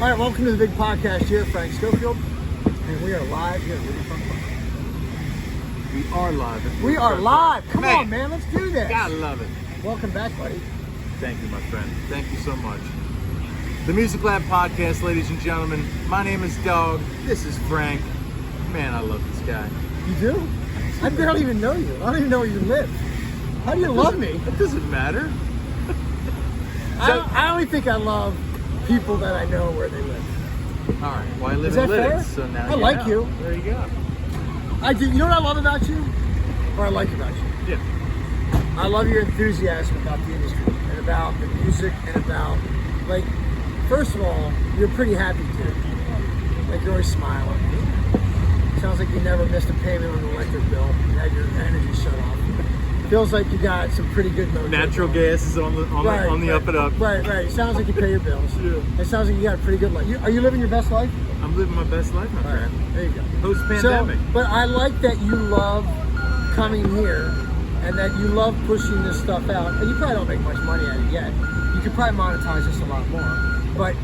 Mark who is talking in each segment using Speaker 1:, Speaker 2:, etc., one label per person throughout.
Speaker 1: All right, welcome to the big podcast here, Frank Schofield, and we are live here at Really Fun Fun.
Speaker 2: We are live.
Speaker 1: We are live. Come on, man, let's do this.
Speaker 2: Gotta love it.
Speaker 1: Welcome back, buddy.
Speaker 2: Thank you, my friend. Thank you so much. The Music Lab Podcast, ladies and gentlemen. My name is Dog. This is Frank. Man, I love this guy.
Speaker 1: You do? I barely even know you. I don't even know where you live. How do you love me?
Speaker 2: It doesn't matter.
Speaker 1: I only think I love people that I know where they live.
Speaker 2: All right. Well, I live
Speaker 1: Is
Speaker 2: in
Speaker 1: that fair?
Speaker 2: Lidditz, so now
Speaker 1: I like
Speaker 2: know.
Speaker 1: you.
Speaker 2: There you go.
Speaker 1: I do. You know what I love about you? Or I like about you?
Speaker 2: Yeah.
Speaker 1: I love your enthusiasm about the industry and about the music and about, like, first of all, you're a pretty happy dude. Like, you're always smiling. Sounds like you never missed a payment on an electric bill. You had your energy shut off. Feels like you got some pretty good mojo.
Speaker 2: Natural gas is on the up and up.
Speaker 1: Right. It sounds like you pay your bills.
Speaker 2: Yeah.
Speaker 1: It sounds like you got a pretty good life. Are you living your best life?
Speaker 2: I'm living my best life, my friend.
Speaker 1: Right, there you go.
Speaker 2: Post-pandemic.
Speaker 1: So, but I like that you love coming here and that you love pushing this stuff out. And you probably don't make much money at it yet. You could probably monetize this a lot more. But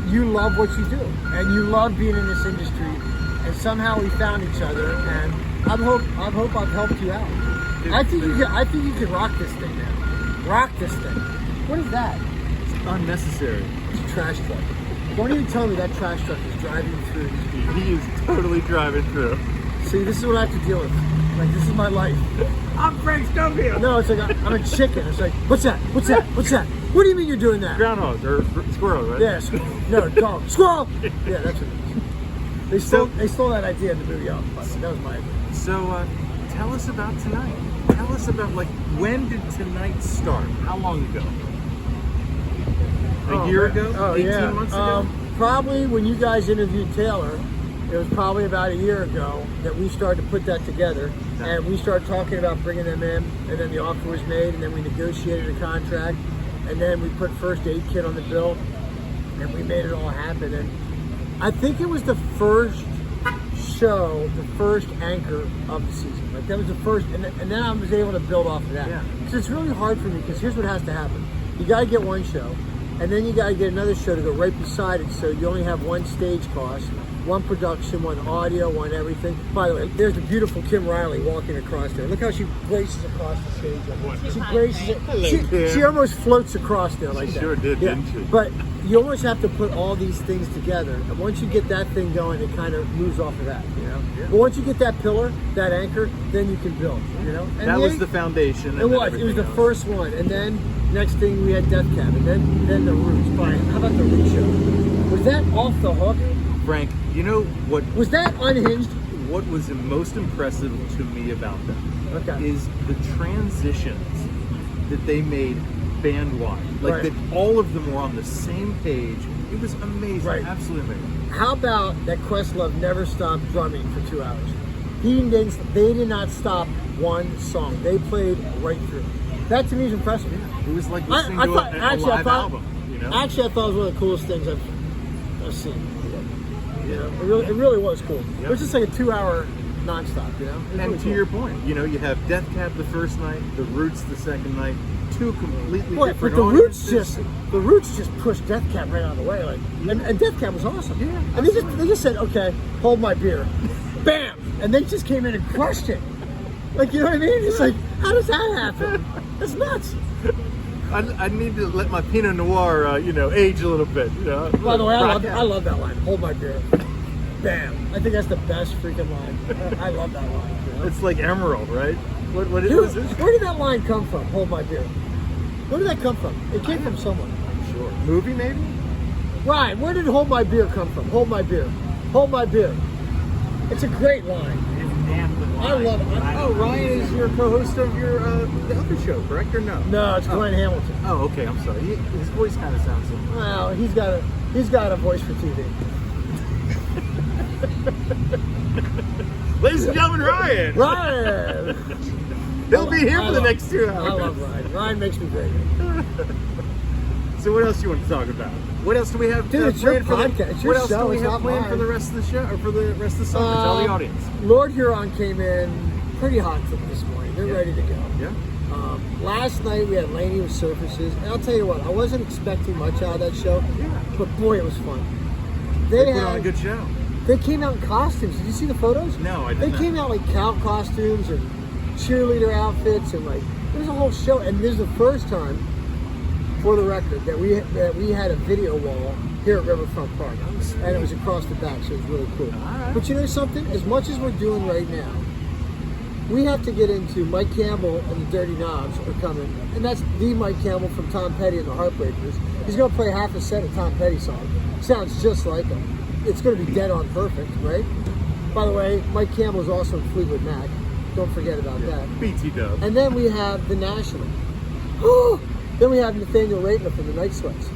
Speaker 1: you love what you do. And you love being in this industry. And somehow we found each other. And I hope I've helped you out. I think you can rock this thing, man. Rock this thing. What is that?
Speaker 2: It's unnecessary.
Speaker 1: It's a trash truck. Don't even tell me that trash truck is driving through.
Speaker 2: He is totally driving through.
Speaker 1: See, this is what I have to deal with. Like, this is my life.
Speaker 2: I'm Frank Schofield.
Speaker 1: No, it's like I'm a chicken. It's like, what's that? What's that? What's that? What do you mean you're doing that?
Speaker 2: Groundhog or squirrel, right?
Speaker 1: Yeah, no, dog. Squirrel! Yeah, that's what it is. They stole that idea in the movie Up. That was my idea.
Speaker 2: So, tell us about tonight. Tell us about, like, when did tonight start? How long ago? A year ago? 18 months ago?
Speaker 1: Probably when you guys interviewed Taylor, it was probably about a year ago that we started to put that together. And we started talking about bringing them in, and then the offer was made, and then we negotiated a contract, and then we put First Aid Kit on the bill, and we made it all happen. And I think it was the first show, the first anchor of the season. Like, that was the first, and then I was able to build off of that.
Speaker 2: Yeah.
Speaker 1: Because it's really hard for me, because here's what has to happen. You got to get one show, and then you got to get another show to go right beside it, so you only have one stage cost, one production, one audio, one everything. By the way, there's the beautiful Kim Riley walking across there. Look how she graces across the stage. She graces it. She almost floats across there like that.
Speaker 2: Sure did, didn't she?
Speaker 1: But you almost have to put all these things together, and once you get that thing going, it kind of moves off of that, you know? Yeah. But once you get that pillar, that anchor, then you can build, you know? And
Speaker 2: that was the foundation.
Speaker 1: It was the first one, and then next thing we had Death Cab, and then the Roots. Brian, how about the Roots show? Was that off the hook?
Speaker 2: Frank, you know what?
Speaker 1: Was that Unhinged?
Speaker 2: What was the most impressive to me about them is the transitions that they made band-wide. Like, that all of them were on the same page. It was amazing. Right. Absolutely amazing.
Speaker 1: How about that Questlove never stopped drumming for 2 hours? They did not stop one song. They played right through. That to me is impressive.
Speaker 2: Yeah. It was like listening to a live album. You know?
Speaker 1: Actually, I thought it was one of the coolest things I've seen. You know, it really was cool. Yep. It was just like a 2 hour nonstop, you know?
Speaker 2: And
Speaker 1: really
Speaker 2: to
Speaker 1: cool.
Speaker 2: your point, you know, you have Death Cab the first night, the Roots the second night, two completely different
Speaker 1: but the
Speaker 2: audiences.
Speaker 1: Roots just pushed Death Cab right out of the way, like, and Death Cab was awesome.
Speaker 2: Yeah,
Speaker 1: and they just said, okay, hold my beer, bam, and they just came in and crushed it. Like, you know what I mean? It's like, how does that happen? That's nuts.
Speaker 2: I need to let my Pinot Noir, age a little bit. You know?
Speaker 1: By the way, I love that line. Hold my beer. Bam. I think that's the best freaking line. I love that line. You know?
Speaker 2: It's like Emerald, right? What
Speaker 1: Dude,
Speaker 2: is it?
Speaker 1: Where did that line come from? Hold my beer. Where did that come from? It came from someone.
Speaker 2: Sure. Movie, maybe?
Speaker 1: Ryan, where did Hold My Beer come from? Hold my beer. Hold my beer. It's a great line. I love it.
Speaker 2: Oh, Ryan is your co-host of your the other show, correct or no?
Speaker 1: No, it's Glenn Hamilton.
Speaker 2: Oh, okay. I'm sorry. His voice kind of sounds similar.
Speaker 1: Well, he's got a voice for TV.
Speaker 2: Ladies and gentlemen, Ryan.
Speaker 1: Ryan.
Speaker 2: He'll be here for the next 2 hours.
Speaker 1: I love Ryan. Ryan makes me great.
Speaker 2: So what else do you want to talk about? What else do we have
Speaker 1: Dude, it's your
Speaker 2: planned for
Speaker 1: podcast. It's your
Speaker 2: what else
Speaker 1: show.
Speaker 2: do we
Speaker 1: It's
Speaker 2: have
Speaker 1: not
Speaker 2: planned
Speaker 1: mine.
Speaker 2: for the rest of the show or for the rest of the summer? Tell the audience.
Speaker 1: Lord Huron came in pretty hot for me this morning. They're ready to go.
Speaker 2: Yeah.
Speaker 1: Last night we had Laney with Surfaces, and I'll tell you what, I wasn't expecting much out of that show, but boy, it was fun.
Speaker 2: They put on a good show.
Speaker 1: They came out in costumes. Did you see the photos?
Speaker 2: No, I didn't.
Speaker 1: They came out like cow costumes and cheerleader outfits, and like it was a whole show. And this is the first time, for the record, that we had a video wall here at Riverfront Park, and it was across the back, so it was really cool.
Speaker 2: Right.
Speaker 1: But you know something? As much as we're doing right now, we have to get into Mike Campbell and the Dirty Knobs are coming, and that's the Mike Campbell from Tom Petty and the Heartbreakers. He's going to play half a set of Tom Petty songs. Sounds just like him. It's going to be dead on perfect, right? By the way, Mike Campbell is also in Fleetwood Mac. Don't forget about that.
Speaker 2: BT Dub.
Speaker 1: And then we have the National. Then we have Nathaniel Ratner from the Night Sweats.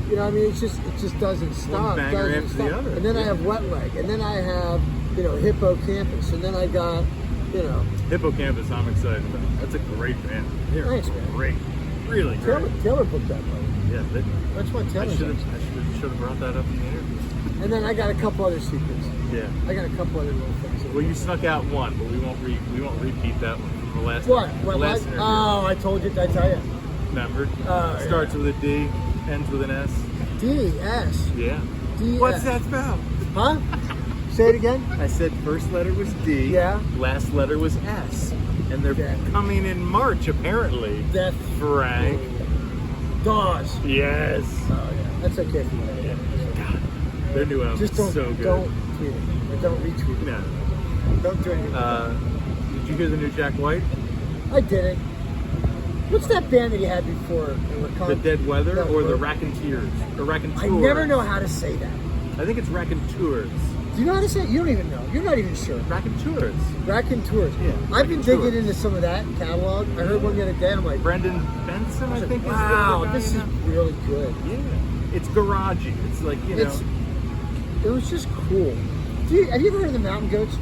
Speaker 1: You know what I mean? It just doesn't stop.
Speaker 2: One banger after the other.
Speaker 1: And then I have Wet Leg. And then I have, Hippocampus. And then I got,
Speaker 2: Hippocampus, I'm excited about. That's a great band.
Speaker 1: Thanks, man.
Speaker 2: Great. Really great.
Speaker 1: Taylor booked that one.
Speaker 2: Yeah,
Speaker 1: That's what Taylor
Speaker 2: I should have brought that up in the interview.
Speaker 1: And then I got a couple other secrets.
Speaker 2: Yeah.
Speaker 1: I got a couple other little things.
Speaker 2: Well, you snuck out one, but we won't repeat that one from the last.
Speaker 1: What?
Speaker 2: Last interview.
Speaker 1: Oh, I told you. Did I tell you?
Speaker 2: Remember? Starts with a D, ends with an S.
Speaker 1: D-S.
Speaker 2: Yeah.
Speaker 1: D-S.
Speaker 2: What's that spell?
Speaker 1: Huh? Say it again.
Speaker 2: I said first letter was D.
Speaker 1: Yeah.
Speaker 2: Last letter was S. And they're coming in March, apparently.
Speaker 1: Death.
Speaker 2: Frank.
Speaker 1: Dawes.
Speaker 2: Yes.
Speaker 1: Oh, yeah. That's okay for me.
Speaker 2: Yeah. God. Their new album
Speaker 1: Just
Speaker 2: is so good.
Speaker 1: Don't tweet it. Or don't retweet it.
Speaker 2: No.
Speaker 1: Don't do anything.
Speaker 2: Did you hear the new Jack White?
Speaker 1: I didn't. What's that band that he had before?
Speaker 2: The Dead Weather or the Raconteurs? Or Raconteurs?
Speaker 1: I never know how to say that.
Speaker 2: I think it's Raconteurs.
Speaker 1: Do you know how to say it? You don't even know. You're not even sure.
Speaker 2: Raconteurs.
Speaker 1: Raconteurs.
Speaker 2: Yeah.
Speaker 1: I've been digging into some of that catalog. I heard one the other day. I'm like,
Speaker 2: Brendan Benson, I think.
Speaker 1: Wow,
Speaker 2: is the
Speaker 1: this is really good.
Speaker 2: Yeah. It's garagey. It's like,
Speaker 1: It was just cool. Have you ever heard of the Mountain Goats?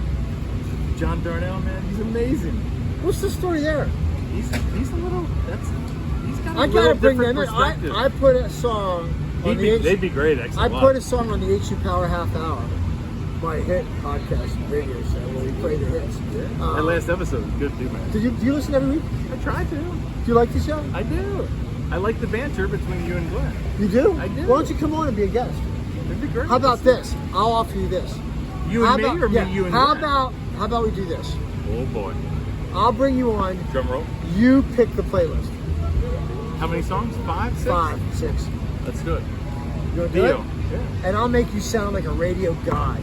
Speaker 2: John Darnell, man, he's amazing.
Speaker 1: What's the story there?
Speaker 2: He's a little. He's got a
Speaker 1: I gotta bring them in.
Speaker 2: perspective.
Speaker 1: I put a song on
Speaker 2: They'd be great.
Speaker 1: I put a song on the HU Power Half Hour, my hit podcast radio show where we play the hits.
Speaker 2: Yeah. That last episode was good too, man.
Speaker 1: Do you listen every week?
Speaker 2: I try to.
Speaker 1: Do you like the show?
Speaker 2: I do. I like the banter between you and Glenn.
Speaker 1: You do?
Speaker 2: I do.
Speaker 1: Why don't you come on and be a guest?
Speaker 2: It'd be great.
Speaker 1: How about this? I'll offer you this.
Speaker 2: You and me, or me, you and
Speaker 1: How
Speaker 2: Glenn?
Speaker 1: How about we do this?
Speaker 2: Oh boy.
Speaker 1: I'll bring you on.
Speaker 2: Drum roll.
Speaker 1: You pick the playlist.
Speaker 2: How many songs? 5, 6?
Speaker 1: 5, 6.
Speaker 2: Let's do it.
Speaker 1: You want to do it?
Speaker 2: Yeah.
Speaker 1: And I'll make you sound like a radio god.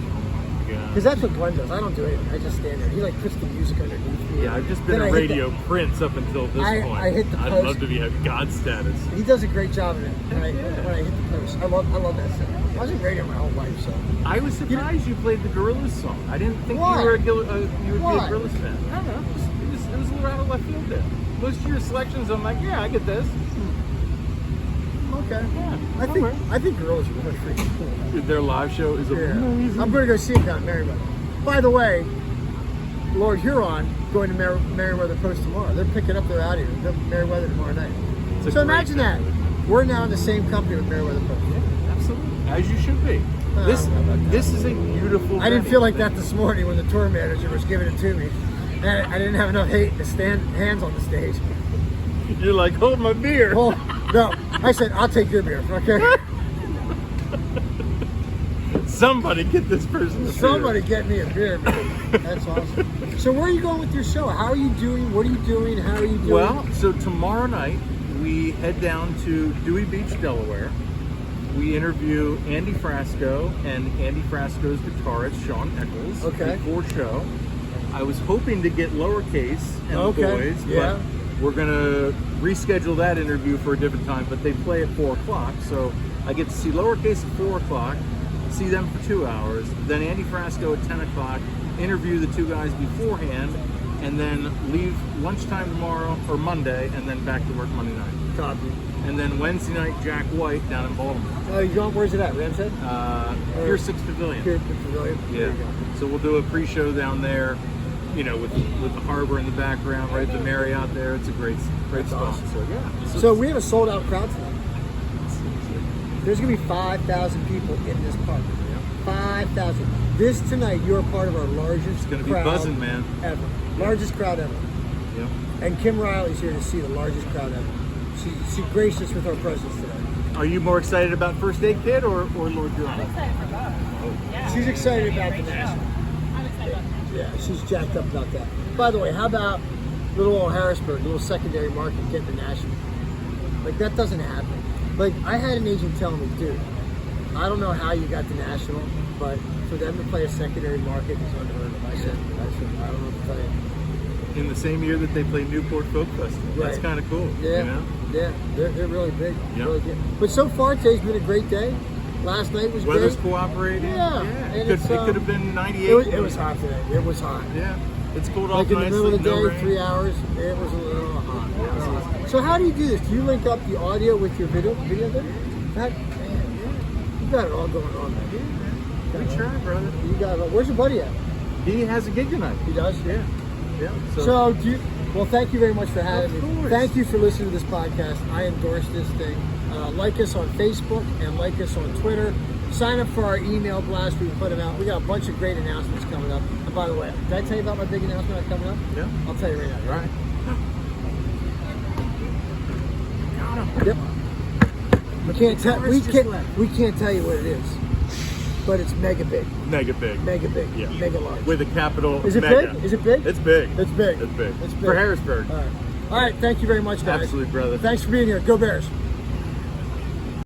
Speaker 1: Because that's what Glenn does. I don't do anything. I just stand there. He puts the music underneath me.
Speaker 2: Yeah, I've just been
Speaker 1: Then
Speaker 2: a radio prince up until this point.
Speaker 1: I hit the post.
Speaker 2: I'd love to be at God status.
Speaker 1: He does a great job of it. When I hit the post, I love that stuff. I was in radio my whole life, so.
Speaker 2: I was surprised you played the Gorillaz song. I didn't think
Speaker 1: Why?
Speaker 2: you would be a Gorillaz fan. I don't know. It was a little out of left field there. Most of your selections, I'm like, yeah, I get this.
Speaker 1: Okay.
Speaker 2: Yeah,
Speaker 1: I think Gorillaz are really freaking cool.
Speaker 2: Dude, their live show is amazing.
Speaker 1: I'm going to go see it down in Merriweather. By the way, Lord Huron going to Merriweather Post tomorrow. They're picking up their audio. They're Merriweather tomorrow night. So imagine that. We're now in the same company with Merriweather Post.
Speaker 2: Yeah, absolutely. As you should be. This is a beautiful
Speaker 1: I didn't feel like that this morning when the tour manager was giving it to me. And I didn't have enough hands on the stage.
Speaker 2: You're like, hold my beer.
Speaker 1: Well, no, I said, I'll take your beer, okay?
Speaker 2: Somebody get this person a beer.
Speaker 1: Somebody get me a beer, man. That's awesome. So where are you going with your show? How are you doing? What are you doing? How are you doing?
Speaker 2: Well, so tomorrow night, we head down to Dewey Beach, Delaware. We interview Andy Frasco and Andy Frasco's guitarist, Sean Eccles, before show. I was hoping to get Lowercase and the boys, but we're going to reschedule that interview for a different time, but they play at 4 o'clock, so I get to see Lowercase at 4 o'clock, see them for 2 hours, then Andy Frasco at 10 o'clock, interview the two guys beforehand, and then leave lunchtime tomorrow, or Monday, and then back to work Monday night.
Speaker 1: Copy.
Speaker 2: And then Wednesday night, Jack White down in Baltimore.
Speaker 1: You going, where's it at, Ramshead?
Speaker 2: Pier 6 Pavilion.
Speaker 1: Pier 6 Pavilion.
Speaker 2: Yeah. So we'll do a pre-show down there, with the harbor in the background, right? The Marriott there. It's a great spot.
Speaker 1: Awesome.
Speaker 2: So yeah.
Speaker 1: So we have a sold out crowd tonight. There's gonna be 5,000 people in this park. 5,000. This tonight, you're part of our largest crowd.
Speaker 2: It's gonna be buzzing, man.
Speaker 1: Ever. Largest crowd ever.
Speaker 2: Yeah.
Speaker 1: And Kim Riley's here to see the largest crowd ever. She graced us with her presence today.
Speaker 2: Are you more excited about First Aid Kit or Lord Huron?
Speaker 3: I'm excited for both.
Speaker 1: She's excited about the national.
Speaker 3: I'm excited about that.
Speaker 1: Yeah, she's jacked up about that. By the way, how about little old Harrisburg, little secondary market getting the national? Like, that doesn't happen. Like, I had an agent tell me, dude, I don't know how you got the national, but for them to play a secondary market is unheard of. I said, I don't know what to tell you.
Speaker 2: In the same year that they played Newport Folk Festival. That's
Speaker 1: Right.
Speaker 2: kind of cool.
Speaker 1: Yeah,
Speaker 2: You know?
Speaker 1: yeah, they're really big.
Speaker 2: Yeah.
Speaker 1: Really good. But so far, today's been a great day. Last night was
Speaker 2: Weather's
Speaker 1: great.
Speaker 2: cooperating.
Speaker 1: Yeah.
Speaker 2: It
Speaker 1: And
Speaker 2: could have been 98.
Speaker 1: It was hot today. It was hot.
Speaker 2: Yeah. It's cooled off
Speaker 1: Like in the
Speaker 2: nicely.
Speaker 1: middle of the
Speaker 2: no
Speaker 1: day,
Speaker 2: rain.
Speaker 1: 3 hours, it was a little hot. So how do you do this? Do you link up the audio with your video? That, man, you got it all going on, man.
Speaker 2: We try, brother.
Speaker 1: You got it all. Where's your buddy at?
Speaker 2: He has a gig tonight.
Speaker 1: He does?
Speaker 2: Yeah. Yeah.
Speaker 1: So well, thank you very much for having
Speaker 2: Of
Speaker 1: me.
Speaker 2: course.
Speaker 1: Thank you for listening to this podcast. I endorse this thing. Like us on Facebook and like us on Twitter. Sign up for our email blast. We put them out. We got a bunch of great announcements coming up. And by the way, did I tell you about my big announcement coming up?
Speaker 2: Yeah.
Speaker 1: I'll tell you right now.
Speaker 2: All right.
Speaker 1: Yep. We can't tell you what it is, but it's mega big.
Speaker 2: Mega big.
Speaker 1: Mega big.
Speaker 2: Yeah.
Speaker 1: Mega large.
Speaker 2: With a capital
Speaker 1: Is it
Speaker 2: mega.
Speaker 1: big? Is it big?
Speaker 2: It's big.
Speaker 1: It's big.
Speaker 2: It's big.
Speaker 1: It's big.
Speaker 2: For Harrisburg.
Speaker 1: All right. All right. Thank you very much, guys.
Speaker 2: Absolutely, brother.
Speaker 1: Thanks for being here. Go Bears.